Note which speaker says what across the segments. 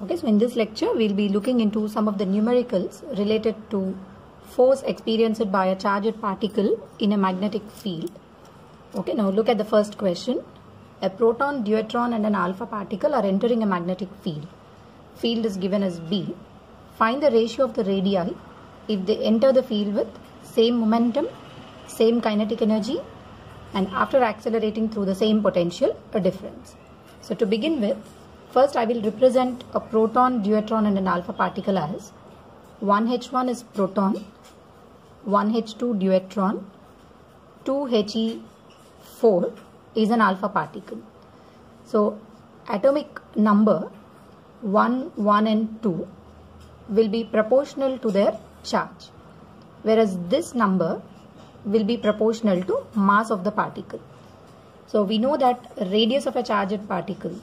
Speaker 1: Okay, so in this lecture we'll be looking into some of the numericals related to force experienced by a charged particle in a magnetic field. Okay, now look at the first question. A proton, deuteron and an alpha particle are entering a magnetic field. Field is given as B. Find the ratio of the radii if they enter the field with same momentum, same kinetic energy, and after accelerating through the same potential, a difference. So to begin with, first I will represent a proton, deuteron and an alpha particle as 1H1 is proton, 1H2 deuteron, 2He4 is an alpha particle. So atomic number 1, 1 and 2 will be proportional to their charge, whereas this number will be proportional to mass of the particle. So we know that radius of a charged particle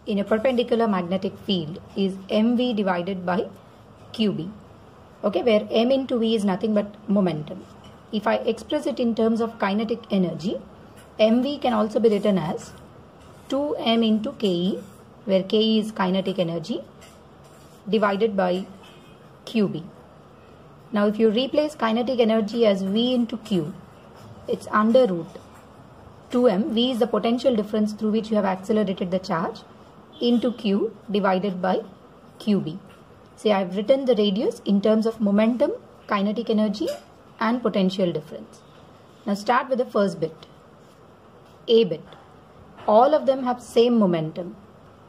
Speaker 1: in a perpendicular magnetic field is mv divided by qb, okay, where m into v is nothing but momentum. If I express it in terms of kinetic energy, mv can also be written as 2m into ke, where ke is kinetic energy, divided by qb. Now if you replace kinetic energy as v into q, it's under root 2m, v is the potential difference through which you have accelerated the charge, into q divided by qb. See, I have written the radius in terms of momentum, kinetic energy and potential difference. Now start with the first bit, A bit. All of them have same momentum.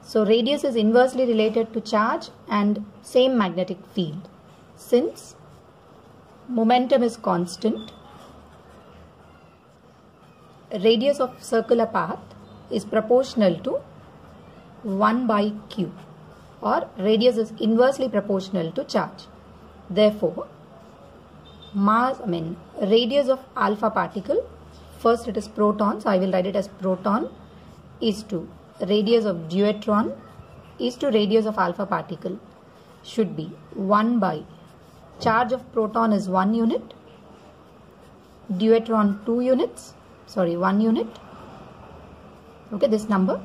Speaker 1: So radius is inversely related to charge and same magnetic field. Since momentum is constant, radius of circular path is proportional to 1 by q, or radius is inversely proportional to charge. Therefore, radius of alpha particle, first it is proton, so I will write it as proton, is to radius of deuteron is to radius of alpha particle should be 1 by charge of proton is 1 unit, deuteron 1 unit, okay, this number,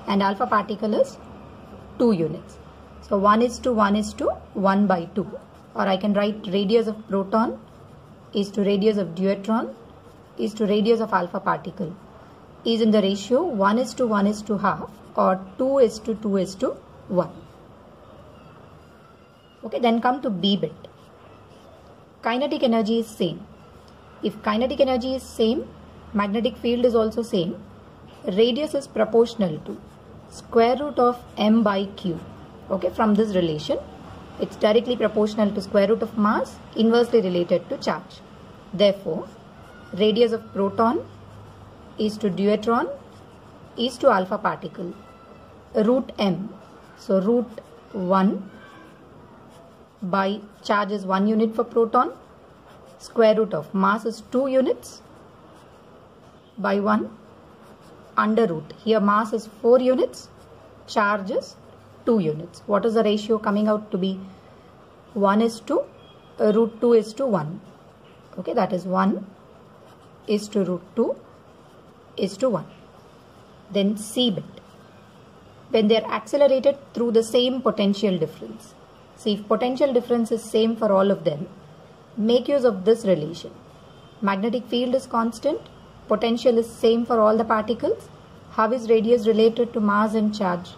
Speaker 1: and alpha particle is 2 units. So 1 is to 1 by 2, or I can write radius of proton is to radius of deuteron is to radius of alpha particle is in the ratio 1 is to 1 is to half, or 2 is to 2 is to 1. Okay, then come to B bit. Kinetic energy is same. If kinetic energy is same, magnetic field is also same. Radius is proportional to square root of m by q. Okay, from this relation, it's directly proportional to square root of mass, inversely related to charge. Therefore, radius of proton is to deuteron is to alpha particle root m. So root 1 by charge is 1 unit for proton, square root of mass is 2 units by 1, under root, here mass is 4 units, charge is 2 units. What is the ratio coming out to be? 1 is to root 2 is to 1. Okay, that is 1 is to root 2 is to 1. Then C bit. When they are accelerated through the same potential difference. See, if potential difference is same for all of them, make use of this relation. Magnetic field is constant, potential is same for all the particles. How is radius related to mass and charge?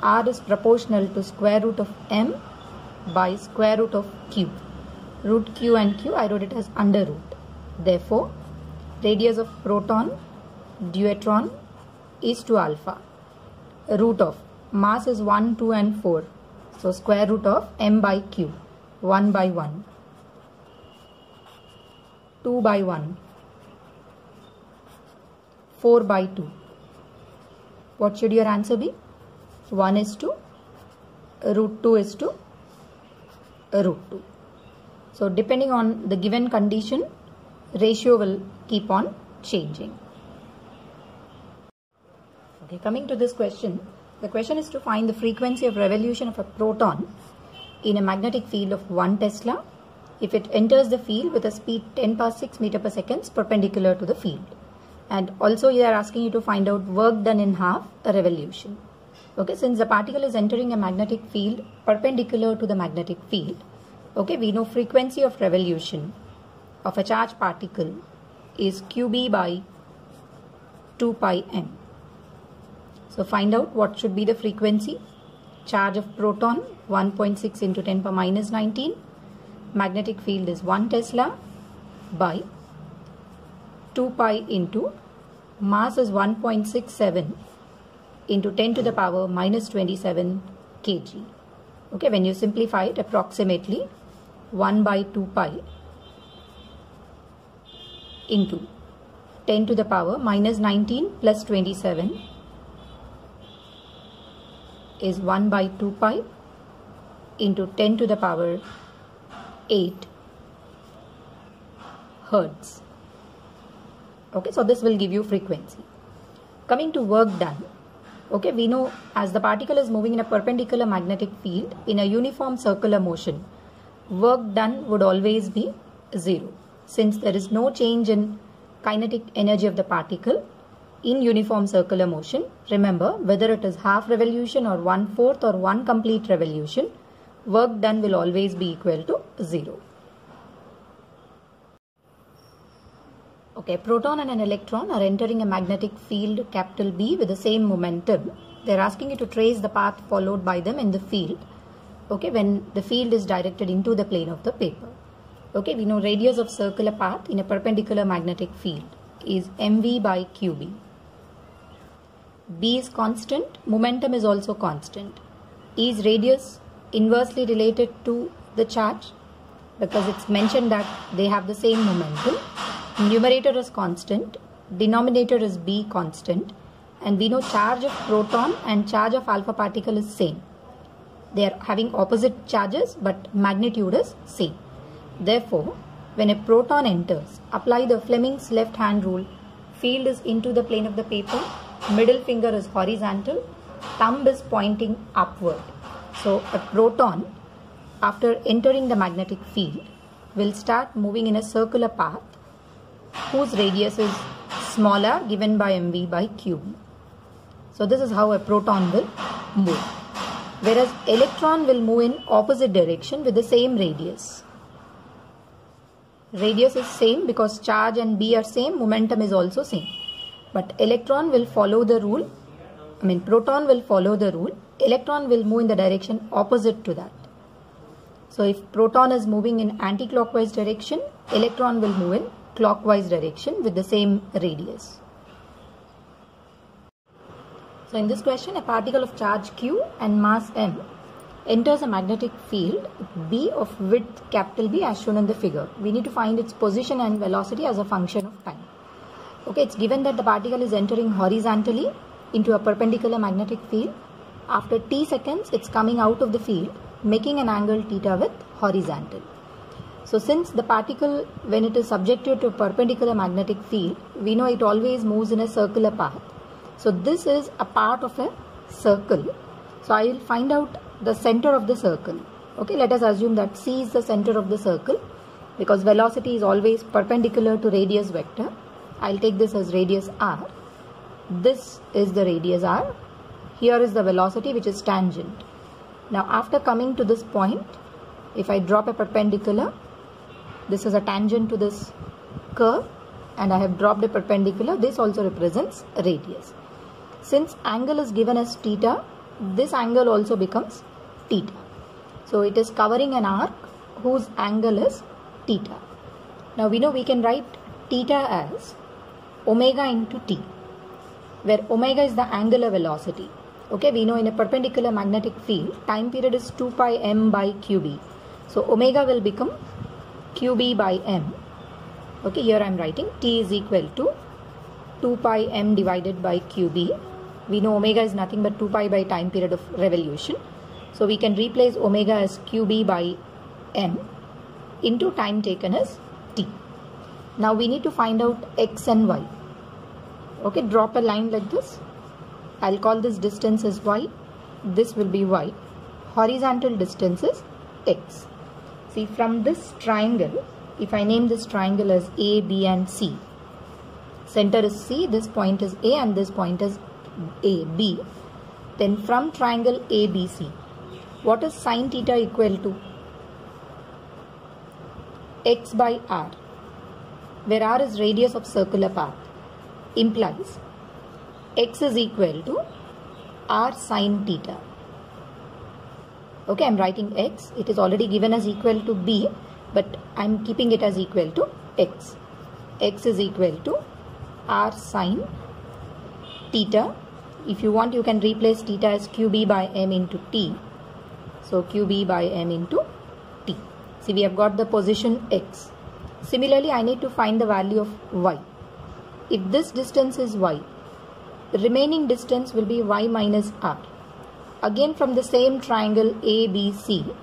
Speaker 1: R is proportional to square root of m by square root of q. Root q and q, I wrote it as under root. Therefore, radius of proton, deuteron is to alpha. Root of mass is 1, 2 and 4. So square root of m by q, 1 by 1, 2 by 1, 4 by 2. What should your answer be? 1 is to root 2 is to root 2. So depending on the given condition, ratio will keep on changing. Okay, coming to this question, the question is to find the frequency of revolution of a proton in a magnetic field of 1 Tesla if it enters the field with a speed 10 power 6 meter per second perpendicular to the field. And also they are asking you to find out work done in half a revolution. Okay, since the particle is entering a magnetic field perpendicular to the magnetic field, okay, we know frequency of revolution of a charged particle is QB by 2 pi m. So find out what should be the frequency. Charge of proton 1.6 into 10 power minus 19. Magnetic field is 1 Tesla by 2 pi into mass is 1.67 into 10 to the power minus 27 kg. Okay, when you simplify it, approximately 1 by 2 pi into 10 to the power minus 19 plus 27 is 1 by 2 pi into 10 to the power 8 hertz. Okay, so this will give you frequency. Coming to work done. Okay, we know as the particle is moving in a perpendicular magnetic field in a uniform circular motion, work done would always be 0. Since there is no change in kinetic energy of the particle in uniform circular motion, remember whether it is half revolution or 1/4 or 1 complete revolution, work done will always be equal to 0. Okay, proton and an electron are entering a magnetic field capital B with the same momentum. They are asking you to trace the path followed by them in the field. Okay, when the field is directed into the plane of the paper. Okay, we know radius of circular path in a perpendicular magnetic field is mv by qb. B is constant, momentum is also constant. Is radius inversely related to the charge? Because it's mentioned that they have the same momentum. Numerator is constant, denominator is B constant, and we know charge of proton and charge of alpha particle is same. They are having opposite charges but magnitude is same. Therefore, when a proton enters, apply the Fleming's left hand rule. Field is into the plane of the paper, middle finger is horizontal, thumb is pointing upward. So a proton, after entering the magnetic field, will start moving in a circular path whose radius is smaller, given by mv by qb. So this is how a proton will move. Whereas electron will move in opposite direction with the same radius. Radius is same because charge and B are same, momentum is also same. But electron will follow the rule, proton will follow the rule, electron will move in the direction opposite to that. So if proton is moving in anti-clockwise direction, electron will move in clockwise direction with the same radius. So in this question, a particle of charge Q and mass m enters a magnetic field B of width capital B as shown in the figure. We need to find its position and velocity as a function of time. Okay, it's given that the particle is entering horizontally into a perpendicular magnetic field. After t seconds, it's coming out of the field, making an angle theta with horizontal. So since the particle, when it is subjected to a perpendicular magnetic field, we know it always moves in a circular path. So this is a part of a circle. So I will find out the center of the circle. Okay, let us assume that C is the center of the circle because velocity is always perpendicular to radius vector. I'll take this as radius r. This is the radius r. Here is the velocity which is tangent. Now after coming to this point, if I drop a perpendicular, this is a tangent to this curve and I have dropped a perpendicular, this also represents radius. Since angle is given as theta, this angle also becomes theta. So it is covering an arc whose angle is theta. Now we know we can write theta as omega into t, where omega is the angular velocity. Okay, we know in a perpendicular magnetic field, time period is 2 pi m by qb. So omega will become qb by m. Okay, here I am writing t is equal to 2 pi m divided by qb. We know omega is nothing but 2 pi by time period of revolution. So we can replace omega as qb by m into time taken as t. Now we need to find out x and y. Okay, drop a line like this. I'll call this distance as y. This will be y. Horizontal distance is x. See, from this triangle, if I name this triangle as A, B and C, center is C, this point is A and this point is A, B. Then from triangle ABC, what is sine theta equal to? X by r, where r is radius of circular path, implies x is equal to r sine theta. Okay, I'm writing x. It is already given as equal to b, but I'm keeping it as equal to x. X is equal to r sine theta. If you want, you can replace theta as qb by m into t. So qb by m into t. See, we have got the position x. Similarly, I need to find the value of y. If this distance is y, the remaining distance will be y minus r. Again, from the same triangle ABC,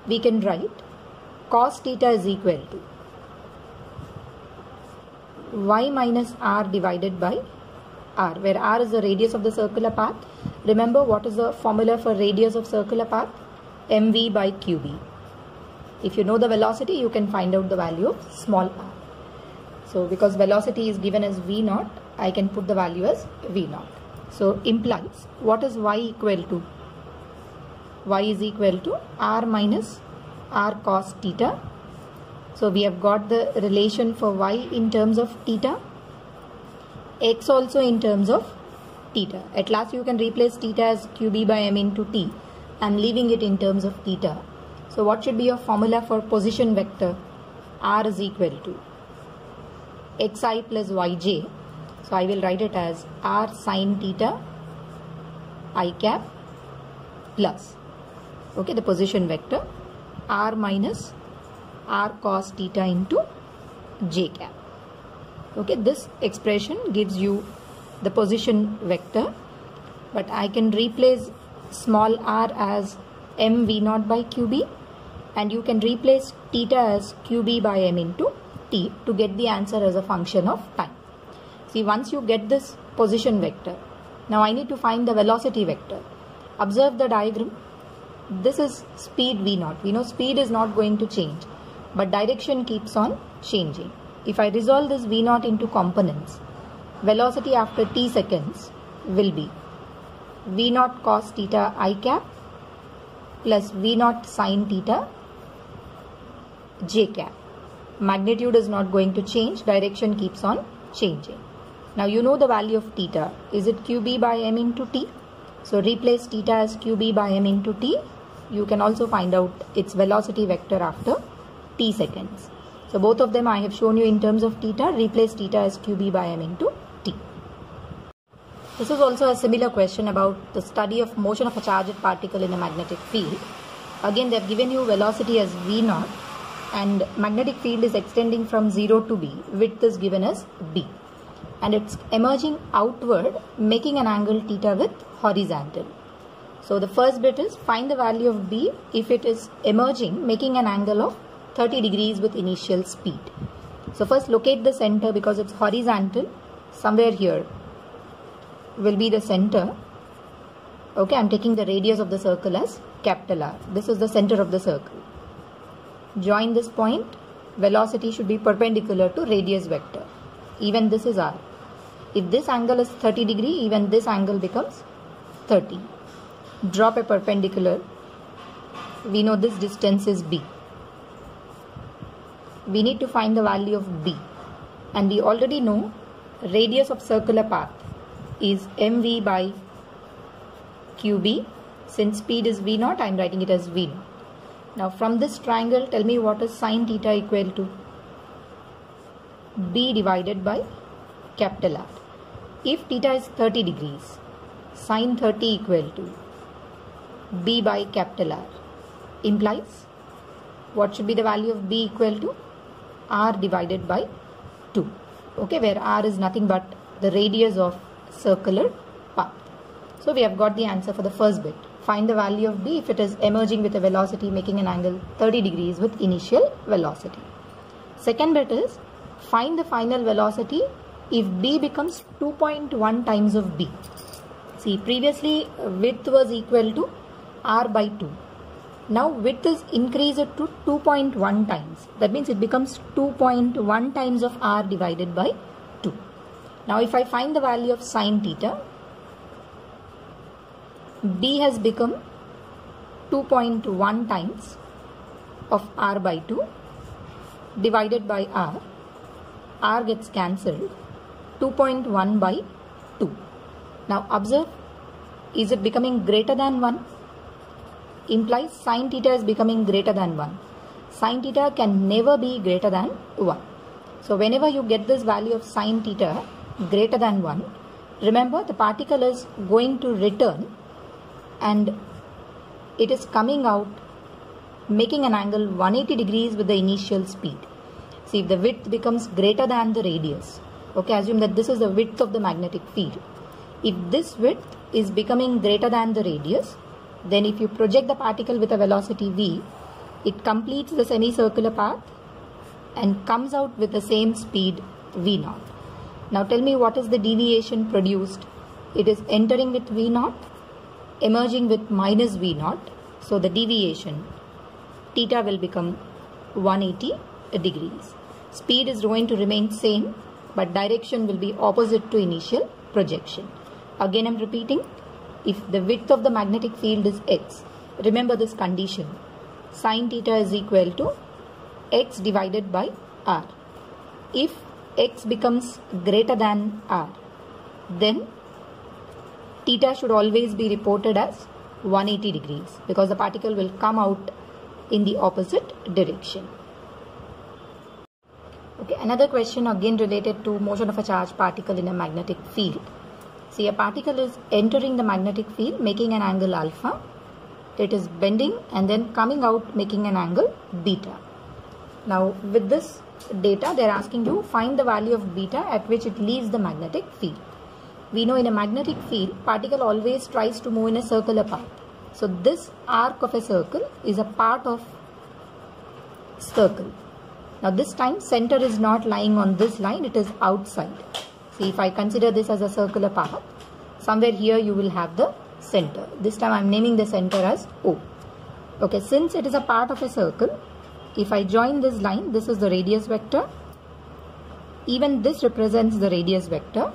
Speaker 1: we can write cos theta is equal to y minus r divided by r, where r is the radius of the circular path. Remember, what is the formula for radius of circular path? mv by qb. If you know the velocity, you can find out the value of small r. So because velocity is given as v naught, I can put the value as v naught. So implies, what is y equal to? Y is equal to r minus r cos theta. So we have got the relation for y in terms of theta, x also in terms of theta. At last you can replace theta as qb by m into t. I am leaving it in terms of theta. So what should be your formula for position vector? R is equal to xi plus yj. So I will write it as r sine theta I cap plus, okay, the position vector r minus r cos theta into j cap. Okay, this expression gives you the position vector, but I can replace small r as m v naught by qb, and you can replace theta as qb by m into t to get the answer as a function of time. See, once you get this position vector, now I need to find the velocity vector. Observe the diagram. This is speed v naught. We know speed is not going to change, but direction keeps on changing. If I resolve this v naught into components, velocity after t seconds will be v naught cos theta I cap plus v naught sin theta j cap. Magnitude is not going to change, direction keeps on changing. Now you know the value of theta. Is it qb by m into t? So replace theta as qb by m into t. You can also find out its velocity vector after t seconds. So both of them I have shown you in terms of theta. Replace theta as qb by m into t. This is also a similar question about the study of motion of a charged particle in a magnetic field. Again, they have given you velocity as v naught and magnetic field is extending from 0 to b. Width is given as b. And it's emerging outward, making an angle theta with horizontal. So the first bit is find the value of b if it is emerging, making an angle of 30 degrees with initial speed. So first locate the center because it's horizontal. Somewhere here will be the center. Okay, I'm taking the radius of the circle as capital R. This is the center of the circle. Join this point. Velocity should be perpendicular to radius vector. Even this is R. If this angle is 30 degree, even this angle becomes 30. Drop a perpendicular. We know this distance is b. We need to find the value of b. And we already know radius of circular path is mv by qb. Since speed is v naught, I am writing it as v naught. Now from this triangle, tell me what is sine theta equal to? B divided by capital R. If theta is 30 degrees, sine 30 equal to B by capital R implies what should be the value of B equal to? R divided by 2. Okay, where R is nothing but the radius of circular path. So we have got the answer for the first bit. Find the value of B if it is emerging with a velocity making an angle 30 degrees with initial velocity. Second bit is find the final velocity if B becomes 2.1 times of B. See, previously width was equal to R by 2. Now width is increased to 2.1 times. That means it becomes 2.1 times of R divided by 2. Now if I find the value of sine theta, B has become 2.1 times of r by 2 divided by r. R gets cancelled. 2.1 by 2. Now observe, is it becoming greater than 1? Implies sin theta is becoming greater than 1. Sin theta can never be greater than 1. So whenever you get this value of sin theta greater than 1, remember the particle is going to return and it is coming out making an angle 180 degrees with the initial speed. See, if the width becomes greater than the radius, okay, assume that this is the width of the magnetic field. If this width is becoming greater than the radius, then if you project the particle with a velocity v, it completes the semicircular path and comes out with the same speed v0. Now tell me, what is the deviation produced? It is entering with v0, emerging with minus v0. So the deviation theta will become 180 degrees. Speed is going to remain same, but direction will be opposite to initial projection. Again, I'm repeating, if the width of the magnetic field is x, remember this condition, sin theta is equal to x divided by r. If x becomes greater than r, then theta should always be reported as 180 degrees because the particle will come out in the opposite direction. Okay, another question again related to motion of a charged particle in a magnetic field. See, a particle is entering the magnetic field making an angle alpha. It is bending and then coming out making an angle beta. Now with this data they are asking you find the value of beta at which it leaves the magnetic field. We know in a magnetic field particle always tries to move in a circular path. So this arc of a circle is a part of circle. Now this time center is not lying on this line, it is outside. See, if I consider this as a circular path, somewhere here you will have the center. This time I am naming the center as O. Okay, since it is a part of a circle, if I join this line, this is the radius vector. Even this represents the radius vector.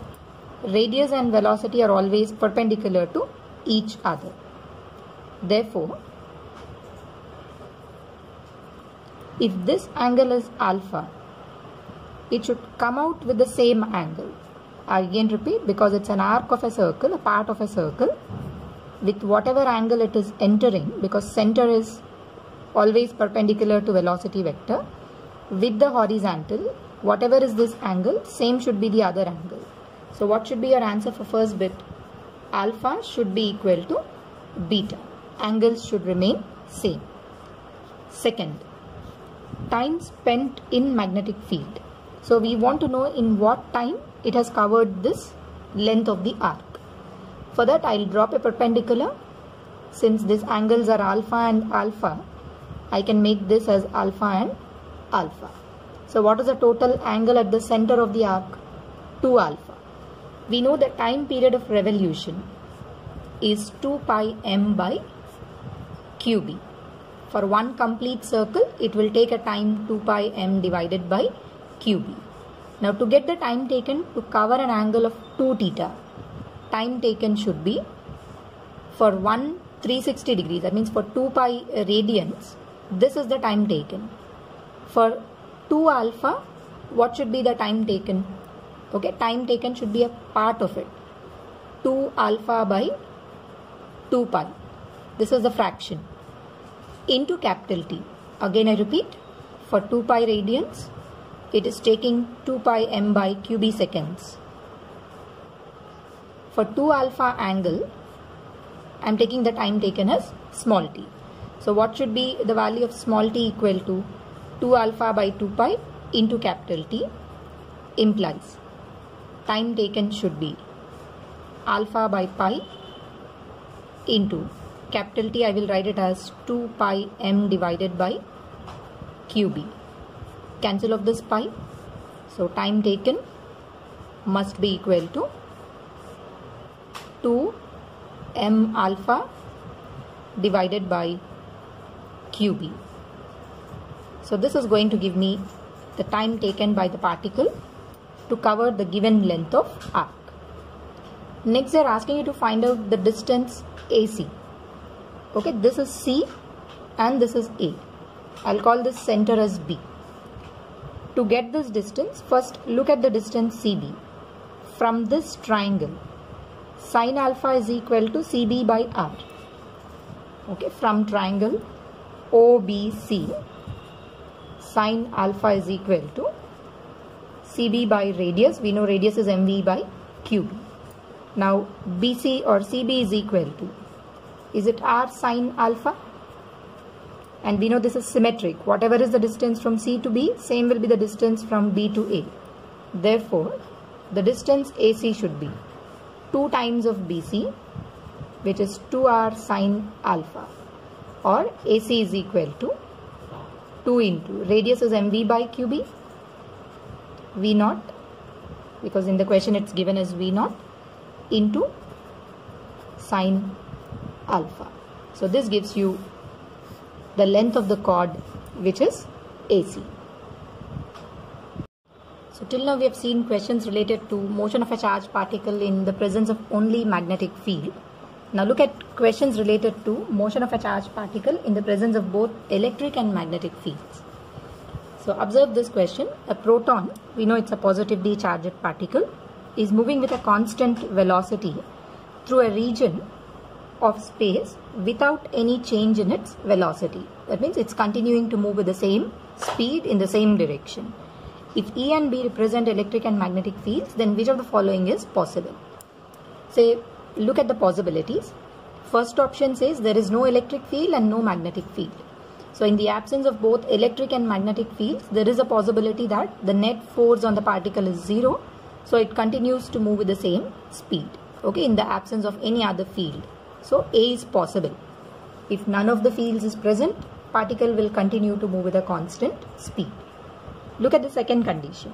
Speaker 1: Radius and velocity are always perpendicular to each other. Therefore, if this angle is alpha, it should come out with the same angle. I again repeat, because it's an arc of a circle, a part of a circle, with whatever angle it is entering, because center is always perpendicular to velocity vector, with the horizontal, whatever is this angle, same should be the other angle. So what should be your answer for first bit? Alpha should be equal to beta. Angles should remain same. Second, time spent in magnetic field. So we want to know in what time it has covered this length of the arc. For that I will drop a perpendicular. Since these angles are alpha and alpha, I can make this as alpha and alpha. So what is the total angle at the center of the arc? 2 alpha. We know the time period of revolution is 2 pi m by qb. For one complete circle, it will take a time 2 pi m divided by qb. Now to get the time taken to cover an angle of 2 theta, time taken should be for 360 degrees, that means for 2 pi radians, this is the time taken. For 2 alpha, what should be the time taken? Okay, time taken should be a part of it. 2 alpha by 2 pi. This is the fraction. Into capital T. Again I repeat, for 2 pi radians, it is taking 2 pi m by qb seconds. For 2 alpha angle, I am taking the time taken as small t. So what should be the value of small t equal to 2 alpha by 2 pi into capital T, implies time taken should be alpha by pi into capital T. I will write it as 2 pi m divided by qb. Cancel of this pi. So time taken must be equal to 2 m alpha divided by qb. So this is going to give me the time taken by the particle to cover the given length of arc. Next, they are asking you to find out the distance AC. Okay, this is C and this is A. I'll call this center as B. To get this distance, first look at the distance CB. From this triangle, sin alpha is equal to CB by R. Okay, from triangle OBC, sin alpha is equal to CB by radius. We know radius is MV by QB. Now BC or CB is equal to, is it R sin alpha? And we know this is symmetric. Whatever is the distance from C to B, same will be the distance from B to A. Therefore, the distance AC should be 2 times of BC, which is 2R sin alpha, or AC is equal to 2 into radius is MV by QB, V0, because in the question it's given as V0, into sin alpha. So this gives you the length of the chord, which is AC. So till now we have seen questions related to motion of a charged particle in the presence of only magnetic field. Now look at questions related to motion of a charged particle in the presence of both electric and magnetic fields. So observe this question. A proton, we know it's a positively charged particle, is moving with a constant velocity through a region of space without any change in its velocity. That means it's continuing to move with the same speed in the same direction. If E and B represent electric and magnetic fields, then which of the following is possible? Say, look at the possibilities. First option says there is no electric field and no magnetic field. So in the absence of both electric and magnetic fields, there is a possibility that the net force on the particle is 0. So it continues to move with the same speed. Okay, in the absence of any other field. So A is possible. If none of the fields is present, particle will continue to move with a constant speed. Look at the second condition.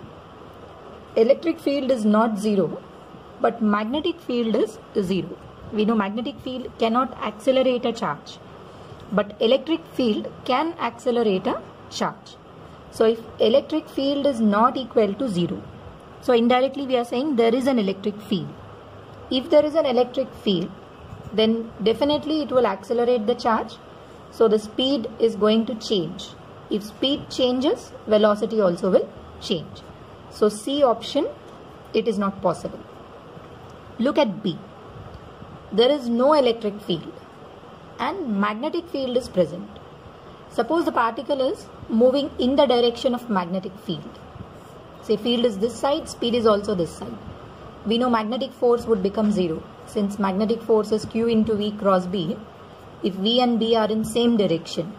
Speaker 1: Electric field is not 0, but magnetic field is 0. We know magnetic field cannot accelerate a charge, but electric field can accelerate a charge. So if electric field is not equal to 0, so indirectly we are saying there is an electric field. If there is an electric field, then definitely it will accelerate the charge. So the speed is going to change. If speed changes, velocity also will change. So C option, it is not possible. Look at B. There is no electric field and magnetic field is present. Suppose the particle is moving in the direction of magnetic field. Say field is this side, speed is also this side. We know magnetic force would become 0. Since magnetic force is Q into V cross B, if V and B are in same direction,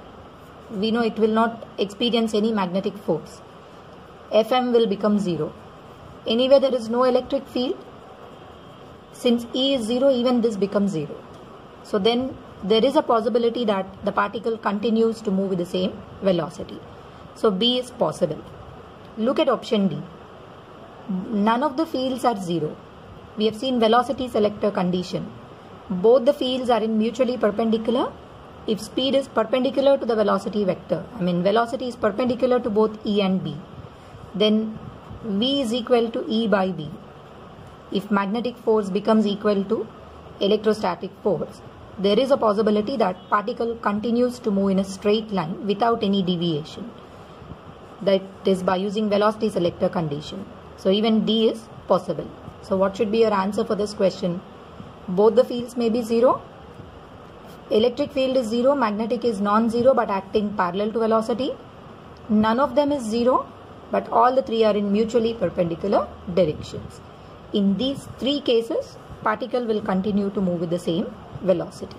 Speaker 1: we know it will not experience any magnetic force. Fm will become 0. Anyway, there is no electric field. Since E is 0, even this becomes 0. So then there is a possibility that the particle continues to move with the same velocity. So B is possible. Look at option D. None of the fields are 0. We have seen velocity selector condition. Both the fields are in mutually perpendicular. If speed is perpendicular to the velocity vector, velocity is perpendicular to both E and B, then V is equal to E by B. If magnetic force becomes equal to electrostatic force, there is a possibility that particle continues to move in a straight line without any deviation. That is by using velocity selector condition. So even D is possible. So what should be your answer for this question? Both the fields may be 0. Electric field is 0, magnetic is non-zero but acting parallel to velocity. None of them is 0, but all the three are in mutually perpendicular directions. In these three cases, particle will continue to move with the same velocity.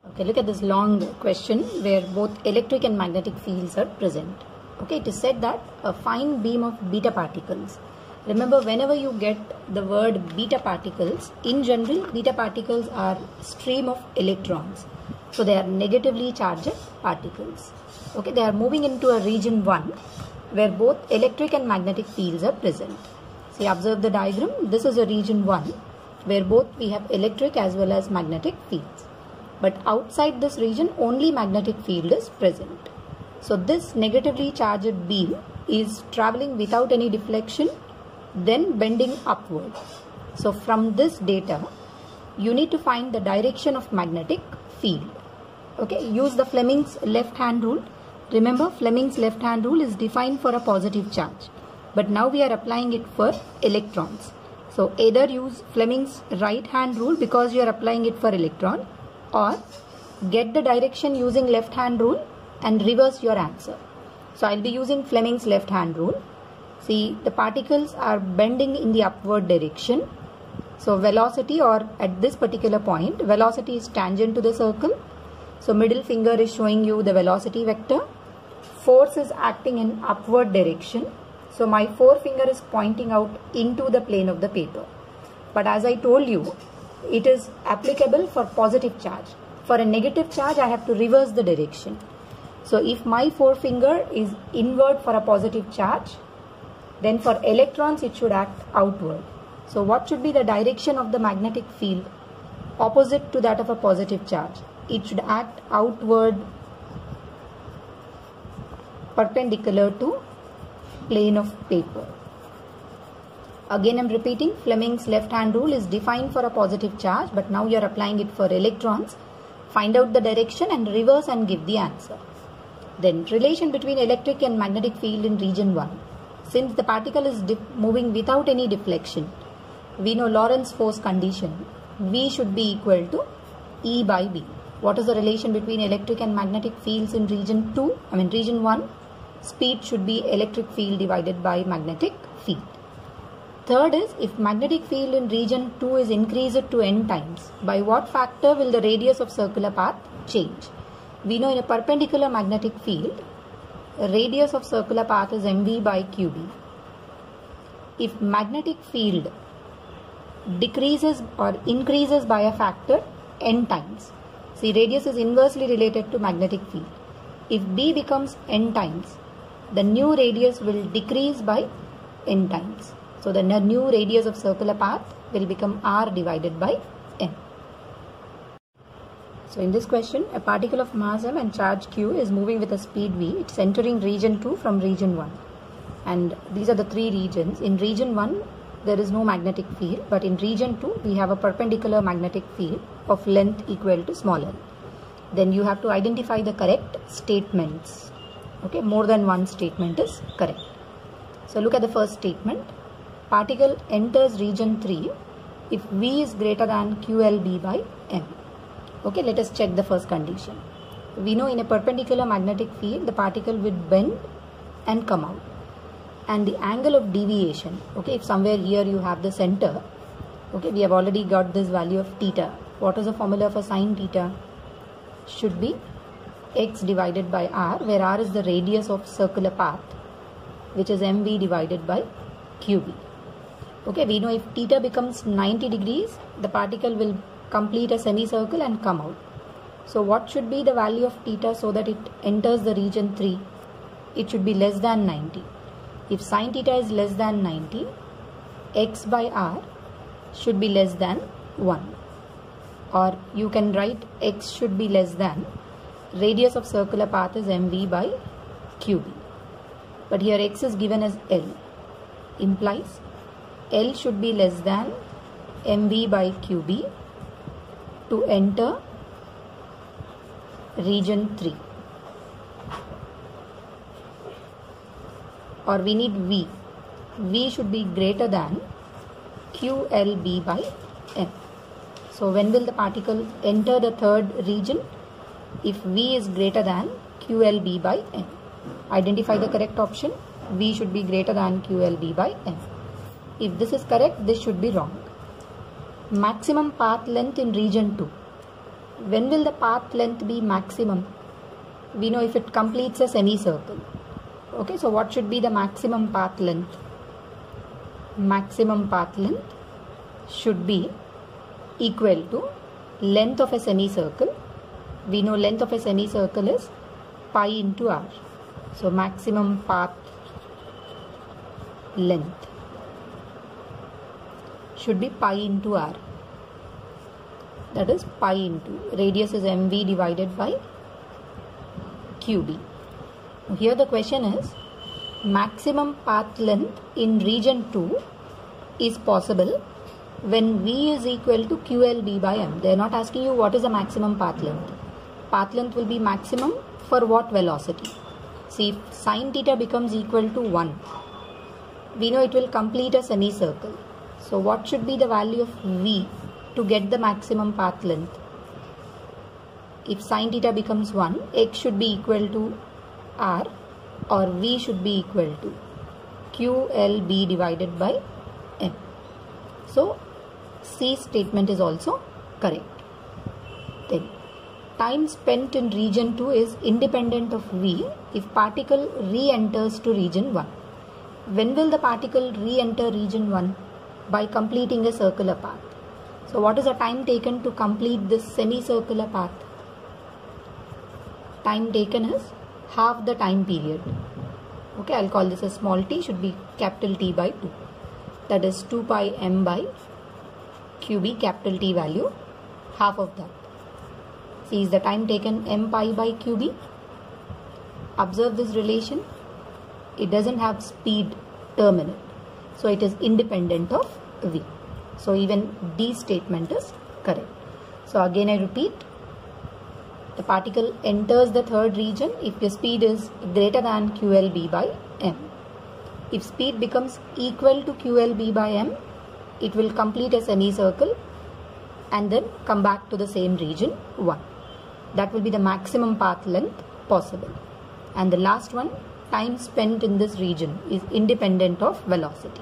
Speaker 1: Okay, look at this long question where both electric and magnetic fields are present. Okay, it is said that a fine beam of beta particles. Remember, whenever you get the word beta particles, in general, beta particles are stream of electrons. So they are negatively charged particles. Okay, they are moving into a region 1 where both electric and magnetic fields are present. See, observe the diagram. This is a region 1 where both we have electric as well as magnetic fields. But outside this region, only magnetic field is present. So this negatively charged beam is traveling without any deflection, then bending upward. So from this data, you need to find the direction of magnetic field. Okay, use the Fleming's left hand rule. Remember, Fleming's left hand rule is defined for a positive charge, but now we are applying it for electrons. So either use Fleming's right hand rule because you are applying it for electron, or get the direction using left hand rule and reverse your answer. So I'll be using Fleming's left hand rule. See, the particles are bending in the upward direction. So velocity, or at this particular point, velocity is tangent to the circle. So middle finger is showing you the velocity vector. Force is acting in upward direction. So my forefinger is pointing out into the plane of the paper. But as I told you, it is applicable for positive charge. For a negative charge, I have to reverse the direction. So if my forefinger is inward for a positive charge, then for electrons it should act outward. So what should be the direction of the magnetic field opposite to that of a positive charge? It should act outward, perpendicular to plane of paper. Again, I'm repeating, Fleming's left hand rule is defined for a positive charge, but now you are applying it for electrons. Find out the direction and reverse and give the answer. Then relation between electric and magnetic field in region 1. Since the particle is moving without any deflection, we know Lorentz force condition, V should be equal to E by B. What is the relation between electric and magnetic fields in region 1? Speed should be electric field divided by magnetic field. Third is, if magnetic field in region 2 is increased to n times, by what factor will the radius of circular path change? We know in a perpendicular magnetic field, radius of circular path is mv by qb. If magnetic field decreases or increases by a factor n times, see, radius is inversely related to magnetic field. If b becomes n times, the new radius will decrease by n times. So the new radius of circular path will become r divided by n. So in this question, a particle of mass m and charge q is moving with a speed v. It's entering region 2 from region 1. And these are the three regions. In region 1, there is no magnetic field, but in region 2, we have a perpendicular magnetic field of length equal to small l. Then you have to identify the correct statements. Okay, more than one statement is correct. So look at the first statement. Particle enters region 3 if V is greater than QLB by M. Okay, let us check the first condition. We know in a perpendicular magnetic field, the particle will bend and come out. And the angle of deviation, okay, if somewhere here you have the center, okay, we have already got this value of theta. What is the formula for sine theta? Should be x divided by r, where r is the radius of circular path, which is mv divided by qb. Okay, we know if theta becomes 90 degrees, the particle will complete a semicircle and come out. So what should be the value of theta so that it enters the region 3? It should be less than 90. If sine theta is less than 90, x by r should be less than 1. Or you can write x should be less than radius of circular path is mv by qb. But here x is given as L. Implies L should be less than mv by qb to enter region 3. Or we need V. V should be greater than QLB by M. So when will the particle enter the third region? If V is greater than QLB by M. Identify the correct option. V should be greater than QLB by M. If this is correct, this should be wrong. Maximum path length in region 2. When will the path length be maximum? We know if it completes a semicircle. Okay, so what should be the maximum path length? Maximum path length should be equal to length of a semicircle. We know length of a semicircle is pi into r. So maximum path length should be pi into r. That is pi into radius is mv divided by qb. Here the question is, maximum path length in region 2 is possible when V is equal to QLB by M. They are not asking you what is the maximum path length. Path length will be maximum for what velocity? See, if sine theta becomes equal to 1, we know it will complete a semicircle. So what should be the value of V to get the maximum path length? If sine theta becomes 1, x should be equal to R, or V should be equal to QLB divided by M. So C statement is also correct. Then time spent in region 2 is independent of V if particle re-enters to region 1. When will the particle re-enter region 1? By completing a circular path. So what is the time taken to complete this semicircular path? Time taken is half the time period. Okay, I'll call this a small t, should be capital T by 2. That is 2 pi m by QB, capital T value, half of that. See, is the time taken m pi by QB? Observe this relation. It doesn't have speed term in it. So it is independent of V. So even D statement is correct. So again I repeat, the particle enters the third region if the speed is greater than QLB by M. If speed becomes equal to QLB by M, it will complete a semicircle and then come back to the same region 1. That will be the maximum path length possible. And the last one, time spent in this region is independent of velocity.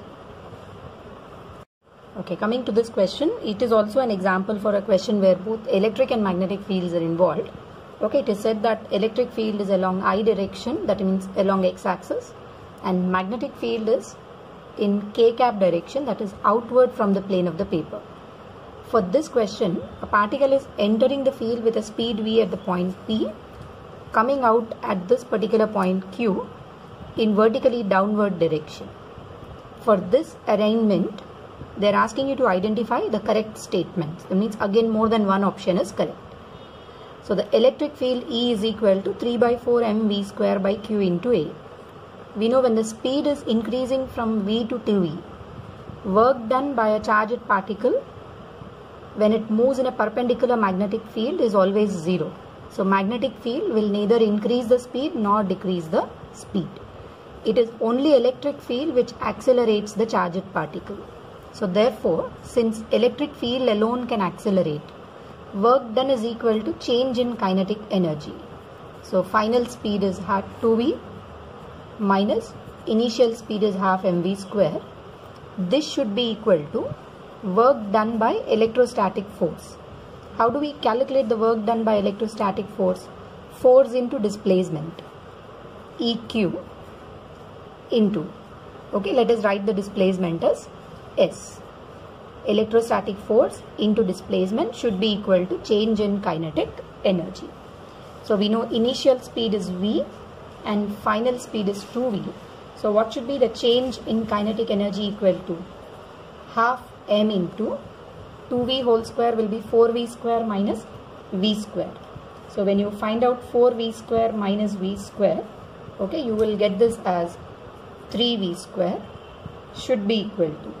Speaker 1: Okay, coming to this question, it is also an example for a question where both electric and magnetic fields are involved. Okay, it is said that electric field is along I direction, that means along x-axis, and magnetic field is in k-cap direction, that is outward from the plane of the paper. For this question, a particle is entering the field with a speed v at the point P, coming out at this particular point Q in vertically downward direction. For this arrangement, they are asking you to identify the correct statements. That means again more than one option is correct. So the electric field E is equal to 3 by 4 mv square by q into A. We know when the speed is increasing from v to 2v, work done by a charged particle when it moves in a perpendicular magnetic field is always 0. So magnetic field will neither increase the speed nor decrease the speed. It is only electric field which accelerates the charged particle. So therefore, since electric field alone can accelerate, work done is equal to change in kinetic energy. So final speed is half 2v minus initial speed is half mv square. This should be equal to work done by electrostatic force. How do we calculate the work done by electrostatic force? Force into displacement, EQ into, okay, let us write the displacement as S. Electrostatic force into displacement should be equal to change in kinetic energy. So we know initial speed is v and final speed is 2v. So what should be the change in kinetic energy equal to? Half m into 2v whole square will be 4v square minus v square. So when you find out 4v square minus v square, okay, you will get this as 3v square should be equal to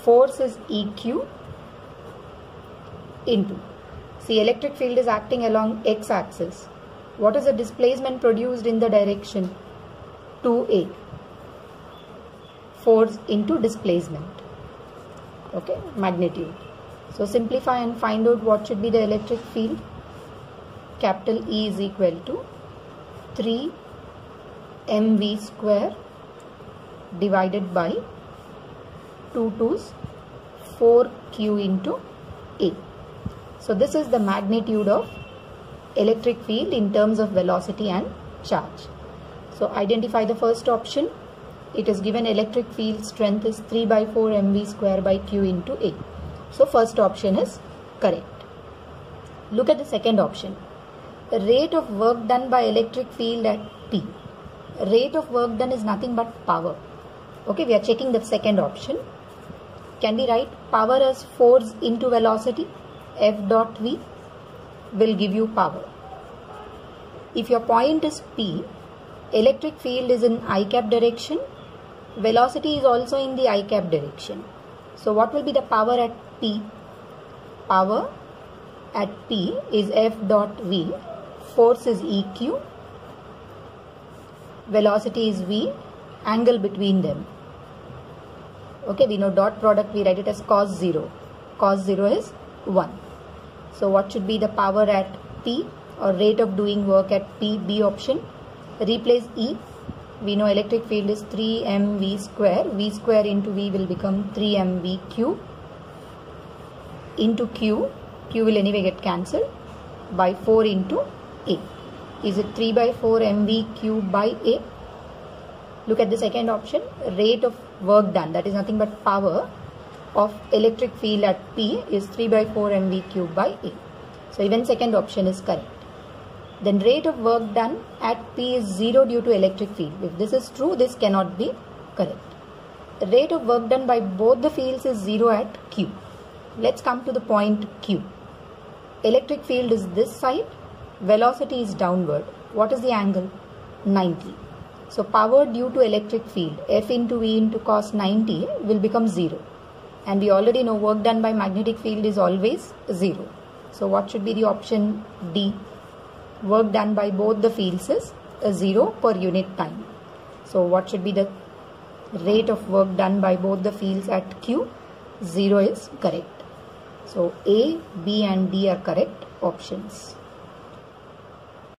Speaker 1: force is EQ into, see, electric field is acting along x-axis. What is the displacement produced in the direction? 2a. Force into displacement, okay, magnitude. So simplify and find out what should be the electric field. Capital E is equal to 3 mv square divided by 2 2's 4q into A. So this is the magnitude of electric field in terms of velocity and charge. So identify the first option. It is given electric field strength is 3 by 4 mv square by q into A. So first option is correct. Look at the second option. The rate of work done by electric field at P. Rate of work done is nothing but power. Okay, we are checking the second option. Can we write power as force into velocity? F dot V will give you power. If your point is P, electric field is in I cap direction, velocity is also in the I cap direction. So what will be the power at P? Power at P is F dot V. Force is EQ. Velocity is V. Angle between them. Okay, we know dot product, we write it as cos 0. Cos 0 is 1. So what should be the power at P, or rate of doing work at P? B option. Replace E. We know electric field is 3mv square. V square into V will become 3mv cube into Q. Q will anyway get cancelled by 4 into A. Is it 3 by 4 mv cube by A? Look at the second option. Rate of work done, that is nothing but power of electric field at P, is 3 by 4 mv cube by A. So even second option is correct. Then rate of work done at P is 0 due to electric field. If this is true, this cannot be correct. Rate of work done by both the fields is 0 at Q. Let's come to the point Q. Electric field is this side, velocity is downward. What is the angle? 90. So power due to electric field, F into V into cos 90, will become 0. And we already know work done by magnetic field is always 0. So what should be the option? D. Work done by both the fields is 0 per unit time. So what should be the rate of work done by both the fields at Q? 0 is correct. So A, B and D are correct options.